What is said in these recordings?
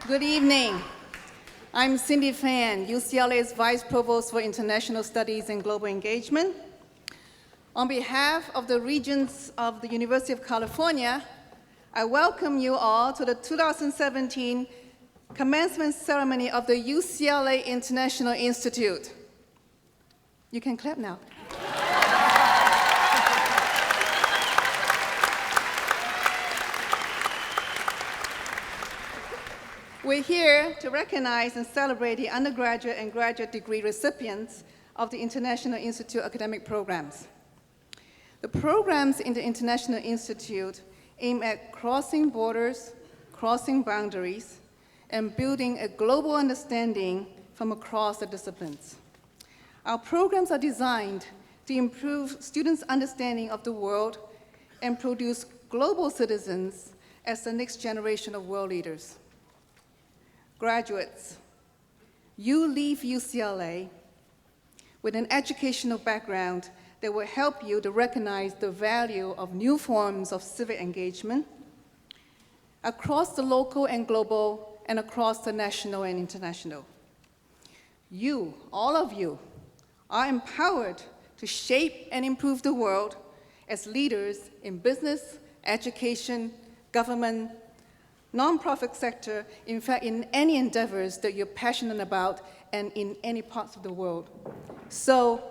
Good evening. I'm Cindy Fan, UCLA's Vice Provost for International Studies and Global Engagement. On behalf of the Regents of the University of California, I welcome you all to the 2017 Commencement Ceremony of the UCLA International Institute. You can clap now. We're here to recognize and celebrate the undergraduate and graduate degree recipients of the International Institute academic programs. The programs in the International Institute aim at crossing borders, crossing boundaries, and building a global understanding from across the disciplines. Our programs are designed to improve students' understanding of the world and produce global citizens as the next generation of world leaders. Graduates, you leave UCLA with an educational background that will help you to recognize the value of new forms of civic engagement across the local and global and across the national and international. You, all of you, are empowered to shape and improve the world as leaders in business, education, government, nonprofit sector, in fact, in any endeavors that you're passionate about and in any parts of the world. So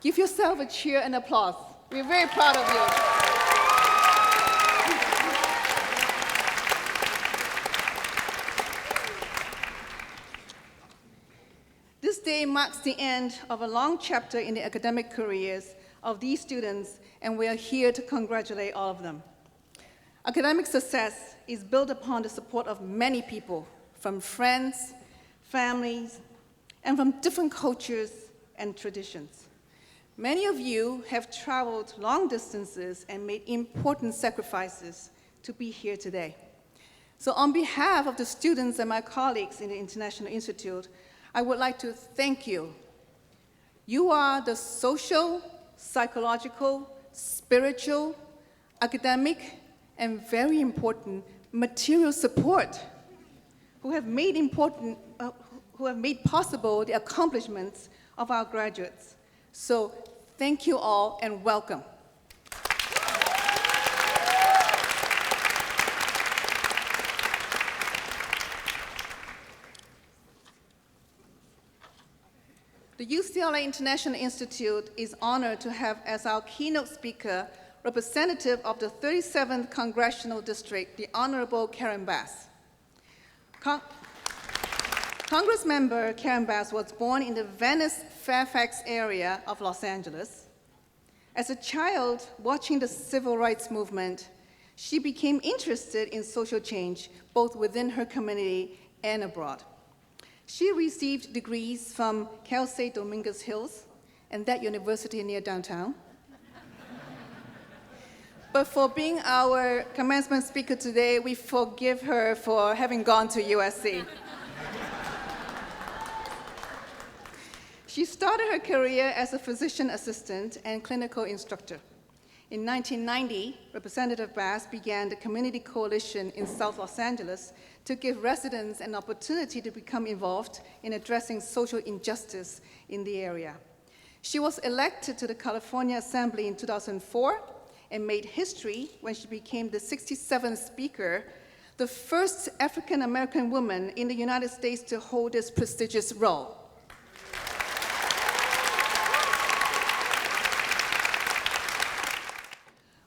give yourself a cheer and applause. We're very proud of you. This day marks the end of a long chapter in the academic careers of these students, and we are here to congratulate all of them. Academic success is built upon the support of many people, from friends, families, and from different cultures and traditions. Many of you have traveled long distances and made important sacrifices to be here today. So on behalf of the students and my colleagues in the International Institute, I would like to thank you. You are the social, psychological, spiritual, academic, and very important material support who have made possible the accomplishments of our graduates. So thank you all and welcome. The UCLA International Institute is honored to have as our keynote speaker representative of the 37th Congressional District, the Honorable Karen Bass. Congresswoman Karen Bass was born in the Venice-Fairfax area of Los Angeles. As a child, watching the civil rights movement, she became interested in social change, both within her community and abroad. She received degrees from Cal State Dominguez Hills and that university near downtown. But for being our commencement speaker today, we forgive her for having gone to USC. She started her career as a physician assistant and clinical instructor. In 1990, Representative Bass began the Community Coalition in South Los Angeles to give residents an opportunity to become involved in addressing social injustice in the area. She was elected to the California Assembly in 2004 and made history when she became the 67th Speaker, the first African-American woman in the United States to hold this prestigious role.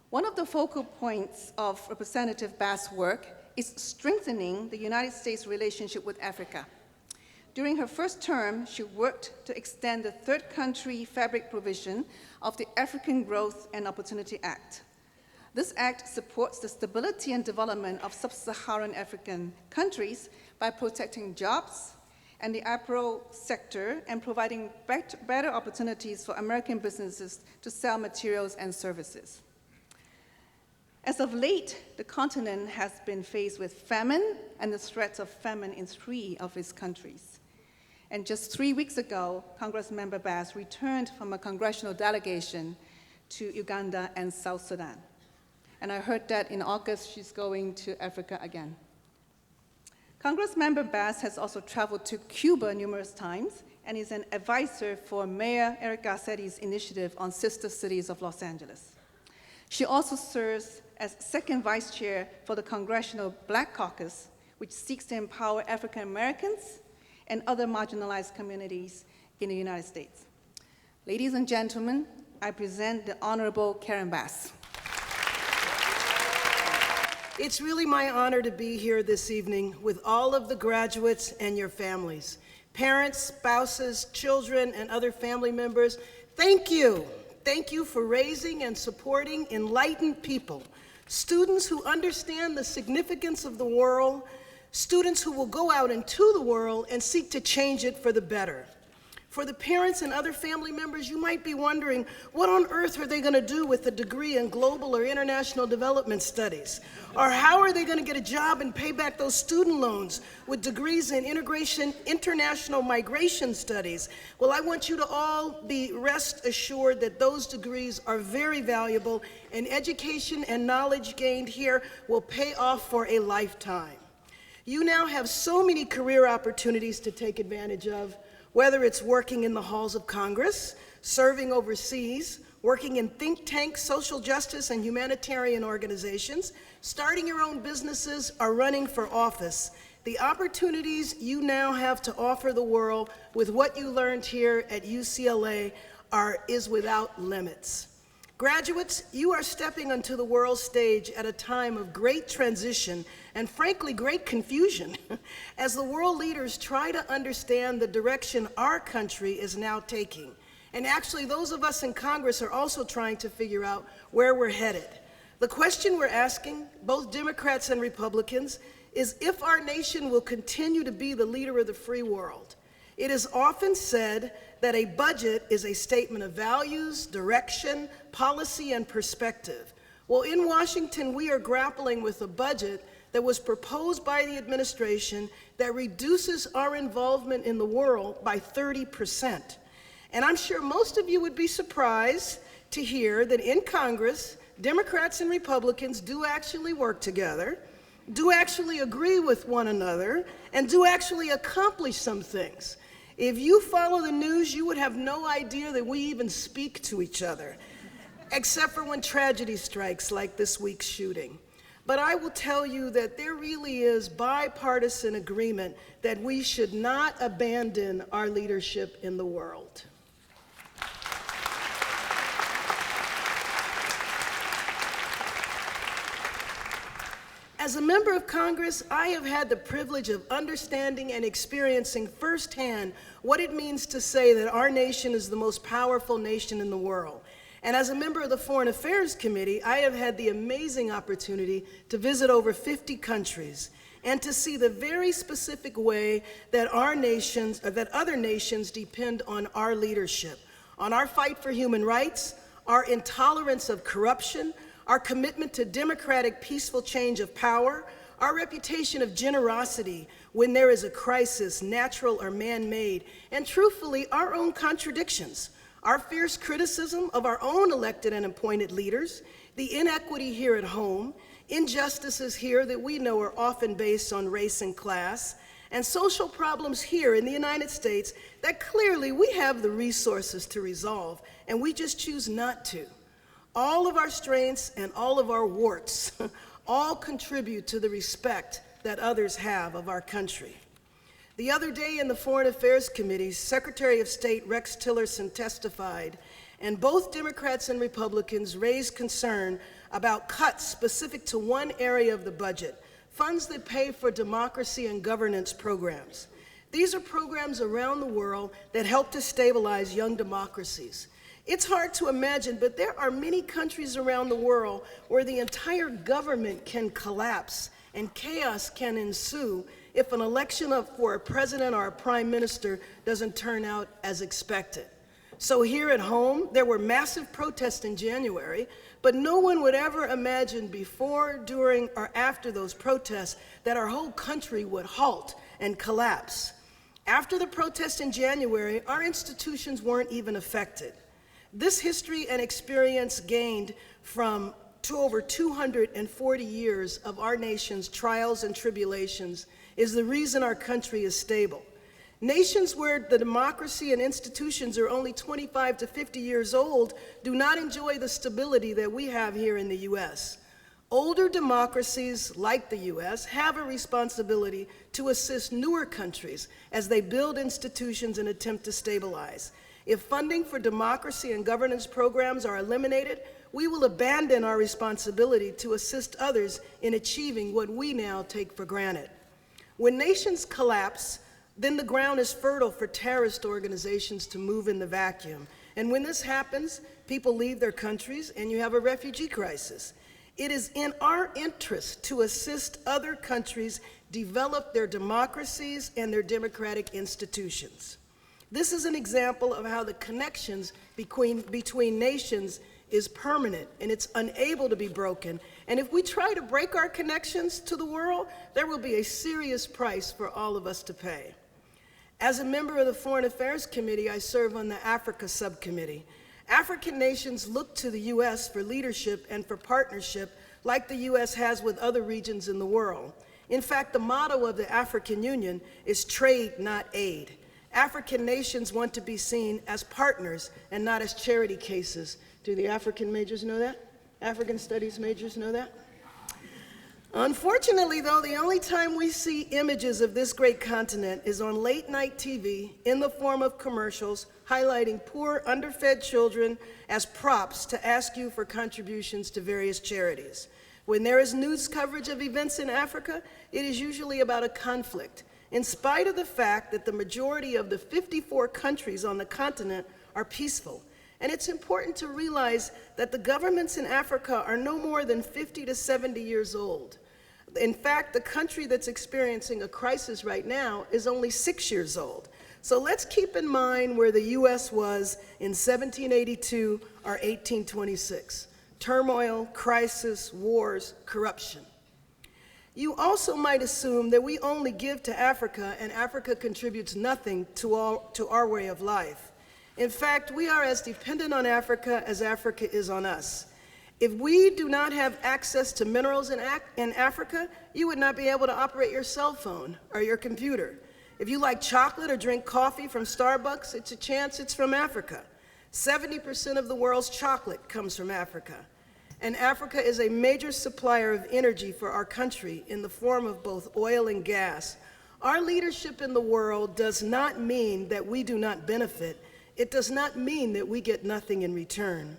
One of the focal points of Representative Bass' work is strengthening the United States' relationship with Africa. During her first term, she worked to extend the third country fabric provision of the African Growth and Opportunity Act. This act supports the stability and development of sub-Saharan African countries by protecting jobs and the apparel sector and providing better opportunities for American businesses to sell materials and services. As of late, the continent has been faced with famine and the threats of famine in 3 of its countries. And just 3 weeks ago, Congresswoman Bass returned from a congressional delegation to Uganda and South Sudan. And I heard that in August she's going to Africa again. Congressmember Bass has also traveled to Cuba numerous times and is an advisor for Mayor Eric Garcetti's initiative on Sister Cities of Los Angeles. She also serves as second vice chair for the Congressional Black Caucus, which seeks to empower African Americans and other marginalized communities in the United States. Ladies and gentlemen, I present the Honorable Karen Bass. It's really my honor to be here this evening with all of the graduates and your families. Parents, spouses, children, and other family members, thank you. Thank you for raising and supporting enlightened people, students who understand the significance of the world, students who will go out into the world and seek to change it for the better. For the parents and other family members, you might be wondering, what on earth are they going to do with a degree in global or international development studies? Or how are they going to get a job and pay back those student loans with degrees in international migration studies? Well, I want you to all be rest assured that those degrees are very valuable, and education and knowledge gained here will pay off for a lifetime. You now have so many career opportunities to take advantage of, whether it's working in the halls of Congress, serving overseas, working in think tanks, social justice, and humanitarian organizations, starting your own businesses, or running for office. The opportunities you now have to offer the world with what you learned here at UCLA is without limits. Graduates, you are stepping onto the world stage at a time of great transition and frankly great confusion as the world leaders try to understand the direction our country is now taking. And actually, those of us in Congress are also trying to figure out where we're headed. The question we're asking, both Democrats and Republicans, is if our nation will continue to be the leader of the free world. It is often said that a budget is a statement of values, direction, policy, and perspective. Well, in Washington, we are grappling with a budget that was proposed by the administration that reduces our involvement in the world by 30%. And I'm sure most of you would be surprised to hear that in Congress, Democrats and Republicans do actually work together, do actually agree with one another, and do actually accomplish some things. If you follow the news, you would have no idea that we even speak to each other, except for when tragedy strikes, like this week's shooting. But I will tell you that there really is bipartisan agreement that we should not abandon our leadership in the world. As a member of Congress, I have had the privilege of understanding and experiencing firsthand what it means to say that our nation is the most powerful nation in the world. And as a member of the Foreign Affairs Committee, I have had the amazing opportunity to visit over 50 countries and to see the very specific way that other nations depend on our leadership, on our fight for human rights, our intolerance of corruption, our commitment to democratic, peaceful change of power, our reputation of generosity when there is a crisis, natural or man-made, and truthfully, our own contradictions, our fierce criticism of our own elected and appointed leaders, the inequity here at home, injustices here that we know are often based on race and class, and social problems here in the United States that clearly we have the resources to resolve, and we just choose not to. All of our strengths and all of our warts all contribute to the respect that others have of our country. The other day in the Foreign Affairs Committee, Secretary of State Rex Tillerson testified, and both Democrats and Republicans raised concern about cuts specific to one area of the budget, funds that pay for democracy and governance programs. These are programs around the world that help to stabilize young democracies. It's hard to imagine, but there are many countries around the world where the entire government can collapse and chaos can ensue if an election for a president or a prime minister doesn't turn out as expected. So here at home, there were massive protests in January, but no one would ever imagine before, during, or after those protests that our whole country would halt and collapse. After the protests in January, our institutions weren't even affected. This history and experience gained from over 240 years of our nation's trials and tribulations is the reason our country is stable. Nations where the democracy and institutions are only 25 to 50 years old do not enjoy the stability that we have here in the U.S. Older democracies like the U.S. have a responsibility to assist newer countries as they build institutions and attempt to stabilize. If funding for democracy and governance programs are eliminated, we will abandon our responsibility to assist others in achieving what we now take for granted. When nations collapse, then the ground is fertile for terrorist organizations to move in the vacuum. And when this happens, people leave their countries and you have a refugee crisis. It is in our interest to assist other countries develop their democracies and their democratic institutions. This is an example of how the connections between nations is permanent and it's unable to be broken. And if we try to break our connections to the world, there will be a serious price for all of us to pay. As a member of the Foreign Affairs Committee, I serve on the Africa Subcommittee. African nations look to the U.S. for leadership and for partnership like the U.S. has with other regions in the world. In fact, the motto of the African Union is trade, not aid. African nations want to be seen as partners and not as charity cases. Do the African majors know that? African studies majors know that? Unfortunately, though, the only time we see images of this great continent is on late-night TV in the form of commercials highlighting poor, underfed children as props to ask you for contributions to various charities. When there is news coverage of events in Africa, it is usually about a conflict, in spite of the fact that the majority of the 54 countries on the continent are peaceful. And it's important to realize that the governments in Africa are no more than 50 to 70 years old. In fact, the country that's experiencing a crisis right now is only 6 years old. So let's keep in mind where the U.S. was in 1782 or 1826. Turmoil, crisis, wars, corruption. You also might assume that we only give to Africa and Africa contributes nothing to our way of life. In fact, we are as dependent on Africa as Africa is on us. If we do not have access to minerals in Africa, you would not be able to operate your cell phone or your computer. If you like chocolate or drink coffee from Starbucks, it's a chance it's from Africa. 70% of the world's chocolate comes from Africa. And Africa is a major supplier of energy for our country in the form of both oil and gas. Our leadership in the world does not mean that we do not benefit. It does not mean that we get nothing in return.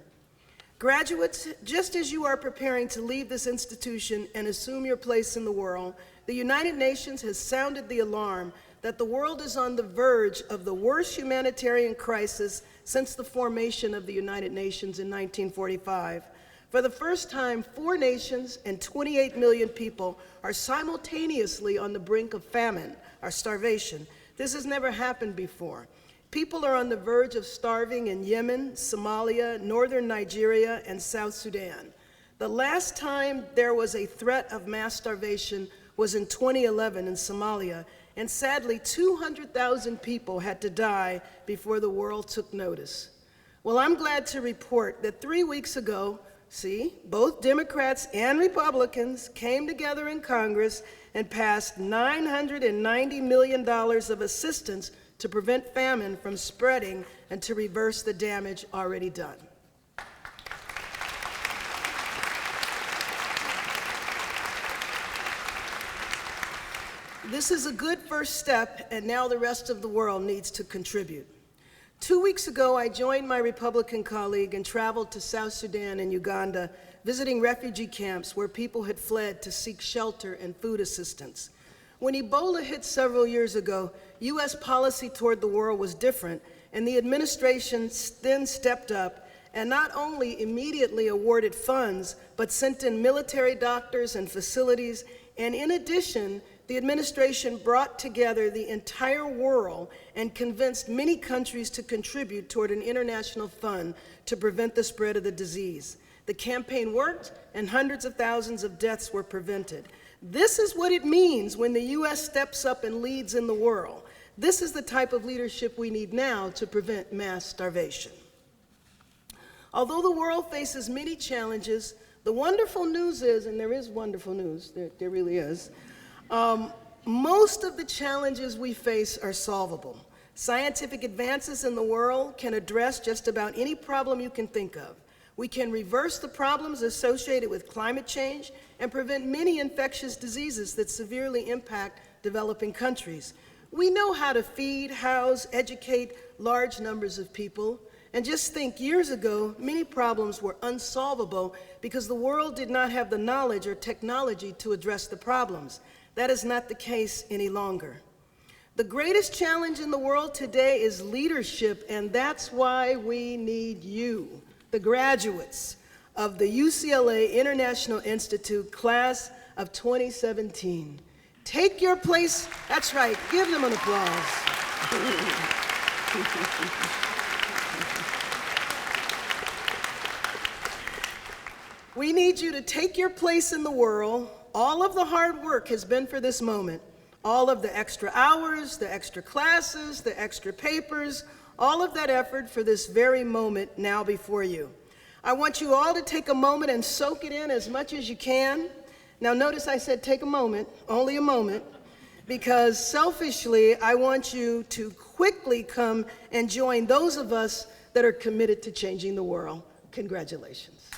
Graduates, just as you are preparing to leave this institution and assume your place in the world, the United Nations has sounded the alarm that the world is on the verge of the worst humanitarian crisis since the formation of the United Nations in 1945. For the first time, 4 nations and 28 million people are simultaneously on the brink of famine or starvation. This has never happened before. People are on the verge of starving in Yemen, Somalia, northern Nigeria, and South Sudan. The last time there was a threat of mass starvation was in 2011 in Somalia, and sadly, 200,000 people had to die before the world took notice. Well, I'm glad to report that 3 weeks ago, both Democrats and Republicans came together in Congress and passed $990 million of assistance to prevent famine from spreading and to reverse the damage already done. This is a good first step, and now the rest of the world needs to contribute. 2 weeks ago, I joined my Republican colleague and traveled to South Sudan and Uganda, visiting refugee camps where people had fled to seek shelter and food assistance. When Ebola hit several years ago, U.S. policy toward the world was different, and the administration then stepped up and not only immediately awarded funds, but sent in military doctors and facilities, and in addition, the administration brought together the entire world and convinced many countries to contribute toward an international fund to prevent the spread of the disease. The campaign worked, and hundreds of thousands of deaths were prevented. This is what it means when the U.S. steps up and leads in the world. This is the type of leadership we need now to prevent mass starvation. Although the world faces many challenges, the wonderful news is, and there is wonderful news, there really is, Most of the challenges we face are solvable. Scientific advances in the world can address just about any problem you can think of. We can reverse the problems associated with climate change and prevent many infectious diseases that severely impact developing countries. We know how to feed, house, educate large numbers of people. And just think, years ago, many problems were unsolvable because the world did not have the knowledge or technology to address the problems. That is not the case any longer. The greatest challenge in the world today is leadership, and that's why we need you, the graduates of the UCLA International Institute class of 2017. Take your place. That's right, give them an applause. We need you to take your place in the world. All of the hard work has been for this moment. All of the extra hours, the extra classes, the extra papers, all of that effort for this very moment now before you. I want you all to take a moment and soak it in as much as you can. Now notice I said take a moment, only a moment, because selfishly I want you to quickly come and join those of us that are committed to changing the world. Congratulations.